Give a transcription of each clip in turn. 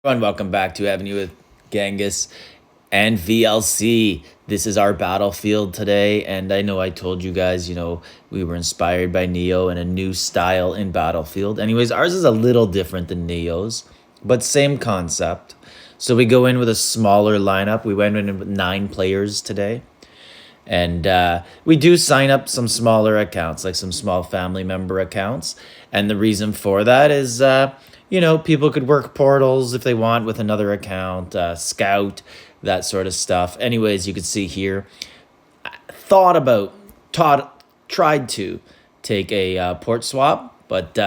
Everyone, welcome back to Evony with Genghis and VLC. This is our battlefield today, and I know I told you guys, we were inspired by Neo and a new style in Battlefield. Anyways, ours is a little different than Neo's, but same concept. So we go in with a smaller lineup. We went in with 9 players today. And we do sign up some smaller accounts, like some small family member accounts. And the reason for that is, people could work portals if they want with another account, scout, that sort of stuff. Anyways, you can see here, tried to take a port swap, but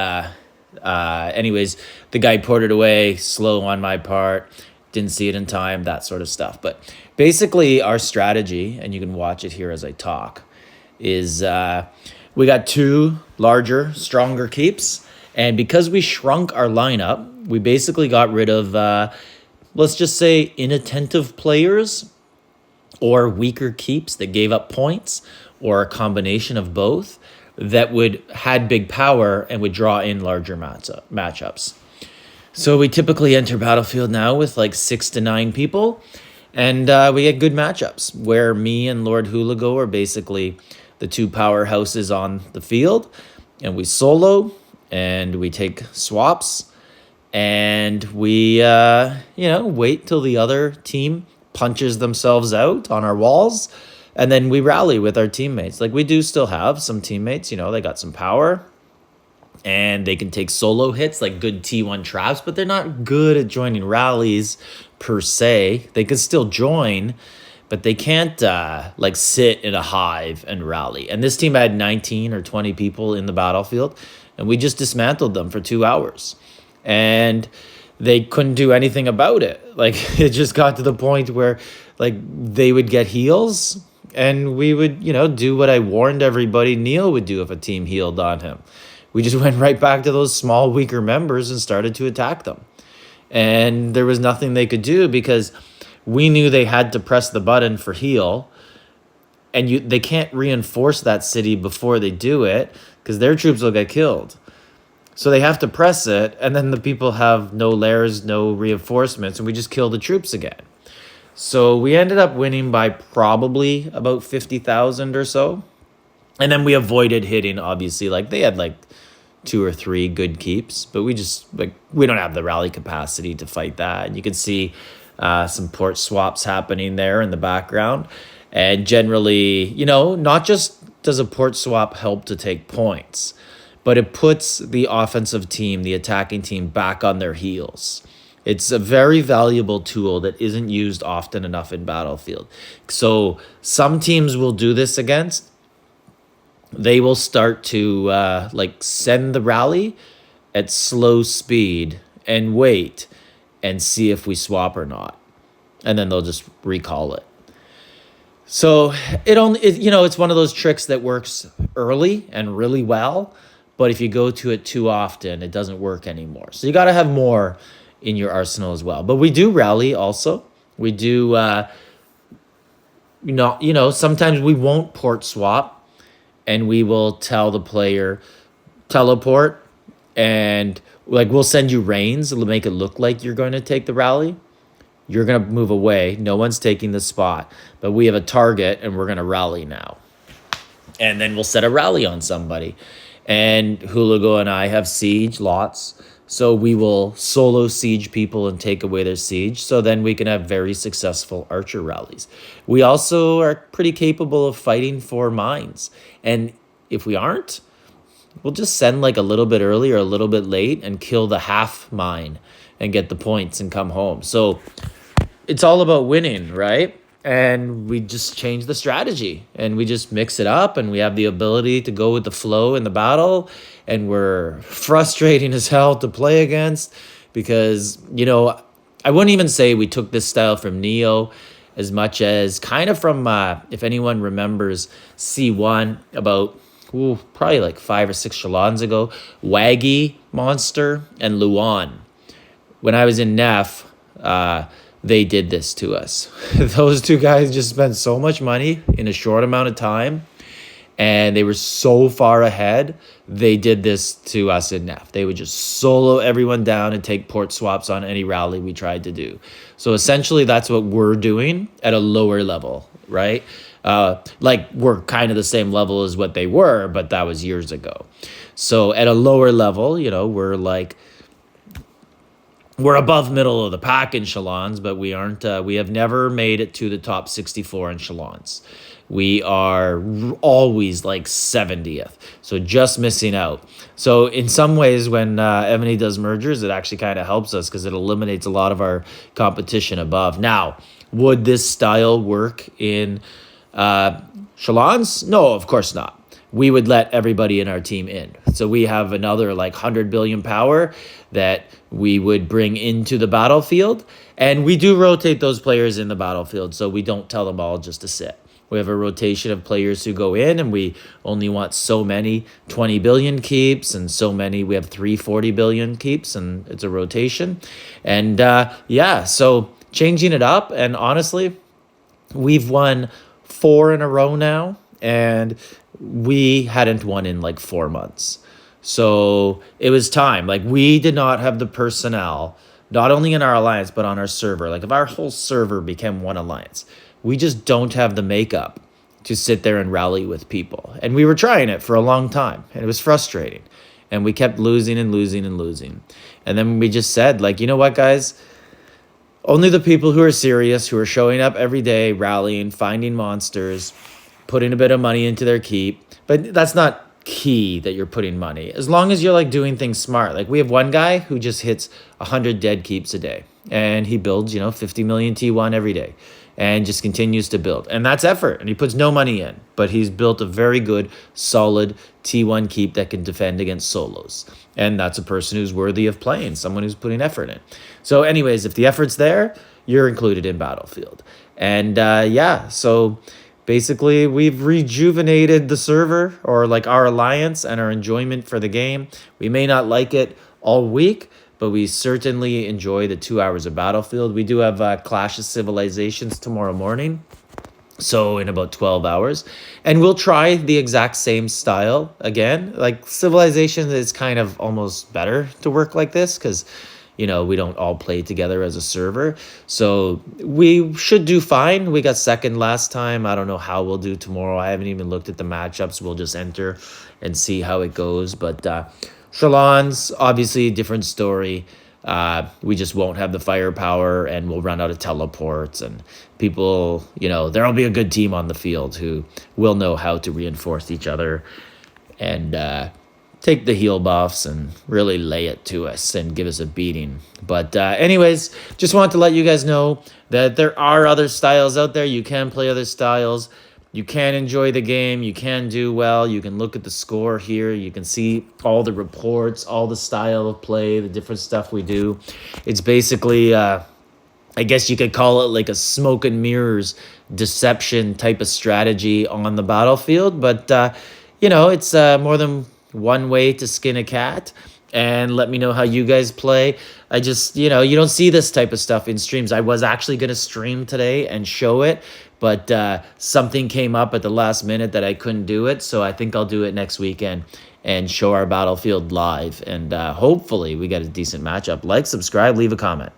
anyways, the guy ported away, slow on my part, didn't see it in time, that sort of stuff. But basically our strategy, and you can watch it here as I talk, is we got 2 larger, stronger keeps. And because we shrunk our lineup, we basically got rid of, let's just say, inattentive players or weaker keeps that gave up points, or a combination of both that had big power and would draw in larger matchups. So we typically enter Battlefield now with like 6 to 9 people, and we get good matchups where me and Lord Hulago are basically the 2 powerhouses on the field, and we solo, and we take swaps, and we, wait till the other team punches themselves out on our walls, and then we rally with our teammates. Like, we do still have some teammates, they got some power, and they can take solo hits, like good T1 traps, but they're not good at joining rallies per se. They could still join, but they can't sit in a hive and rally. And this team had 19 or 20 people in the battlefield, and we just dismantled them for 2 hours. And they couldn't do anything about it. Like, it just got to the point where, they would get heals, and we would, do what I warned everybody Neil would do if a team healed on him. We just went right back to those small, weaker members and started to attack them. And there was nothing they could do because we knew they had to press the button for heal. And they can't reinforce that city before they do it because their troops will get killed. So they have to press it, and then the people have no lairs, no reinforcements, and we just kill the troops again. So we ended up winning by probably about 50,000 or so. And then we avoided hitting, obviously, they had 2 or 3 good keeps, but we don't have the rally capacity to fight that. And you can see some port swaps happening there in the background. And generally, not just does a port swap help to take points, but it puts the offensive team, the attacking team, back on their heels. It's a very valuable tool that isn't used often enough in Battlefield. So some teams will do this against. They will start to send the rally at slow speed and wait and see if we swap or not. And then they'll just recall it. So it's one of those tricks that works early and really well, but if you go to it too often, it doesn't work anymore. So you got to have more in your arsenal as well. But we do rally also. We do, sometimes we won't port swap, and we will tell the player, teleport, and we'll send you reins. It'll make it look like you're going to take the rally. You're going to move away. No one's taking the spot, but we have a target, and we're going to rally now. And then we'll set a rally on somebody. And Hulago and I have siege lots, so we will solo siege people and take away their siege, so then we can have very successful archer rallies. We also are pretty capable of fighting for mines, and if we aren't, we'll just send a little bit early or a little bit late and kill the half mine and get the points and come home. So it's all about winning, right? And we just change the strategy, and we just mix it up, and we have the ability to go with the flow in the battle, and we're frustrating as hell to play against because, I wouldn't even say we took this style from Neo as much as kind of from, if anyone remembers C1 about, probably 5 or 6 Shalons ago, Waggy Monster and Luan. When I was in NEF, they did this to us. Those 2 guys just spent so much money in a short amount of time, and they were so far ahead, they did this to us in NEF. They would just solo everyone down and take port swaps on any rally we tried to do. So essentially, that's what we're doing at a lower level, right? Like, we're kind of the same level as what they were, but that was years ago. So at a lower level, you know, we're above middle of the pack in Shalons, but we aren't. We have never made it to the top 64 in Shalons. We are always like 70th, so just missing out. So in some ways, when Evony does mergers, it actually kind of helps us because it eliminates a lot of our competition above. Now, would this style work in Shalons? No, of course not. We would let everybody in our team in. So we have another like 100 billion power that we would bring into the battlefield. And we do rotate those players in the battlefield, so we don't tell them all just to sit. We have a rotation of players who go in, and we only want so many 20 billion keeps, and so many, we have 340 billion keeps, and it's a rotation. And yeah, so changing it up, and honestly, we've won 4 in a row now, and we hadn't won in like 4 months. So it was time. Like, we did not have the personnel, not only in our alliance, but on our server. Like, if our whole server became one alliance, we just don't have the makeup to sit there and rally with people. And we were trying it for a long time, and it was frustrating. And we kept losing and losing and losing. And then we just said, like, you know what, guys? Only the people who are serious, who are showing up every day, rallying, finding monsters, putting a bit of money into their keep. But that's not key that you're putting money. As long as you're like doing things smart. Like, we have one guy who just hits 100 dead keeps a day. And he builds, 50 million T1 every day. And just continues to build. And that's effort. And he puts no money in. But he's built a very good, solid T1 keep that can defend against solos. And that's a person who's worthy of playing. Someone who's putting effort in. So anyways, if the effort's there, you're included in Battlefield. And yeah, so basically we've rejuvenated the server, or like our alliance, and our enjoyment for the game. We may not like it all week, but we certainly enjoy the 2 hours of Battlefield. We do have Clash of Civilizations tomorrow morning, so in about 12 hours. And we'll try the exact same style again. Like, Civilization is kind of almost better to work like this because, we don't all play together as a server. So we should do fine. We got second last time. I don't know how we'll do tomorrow. I haven't even looked at the matchups. We'll just enter and see how it goes. But Shalons, obviously, different story. We just won't have the firepower, and we'll run out of teleports, and people, there'll be a good team on the field who will know how to reinforce each other and take the heal buffs and really lay it to us and give us a beating. But anyways, just wanted to let you guys know that there are other styles out there. You can play other styles. You can enjoy the game. You can do well. You can look at the score here. You can see all the reports, all the style of play, the different stuff we do. It's basically, I guess you could call it like a smoke and mirrors deception type of strategy on the battlefield. But, it's more than one way to skin a cat. And let me know how you guys play. I just, you don't see this type of stuff in streams. I was actually going to stream today and show it, but something came up at the last minute that I couldn't do it. So I think I'll do it next weekend and show our Battlefield live. And hopefully we get a decent matchup. Like, subscribe, leave a comment.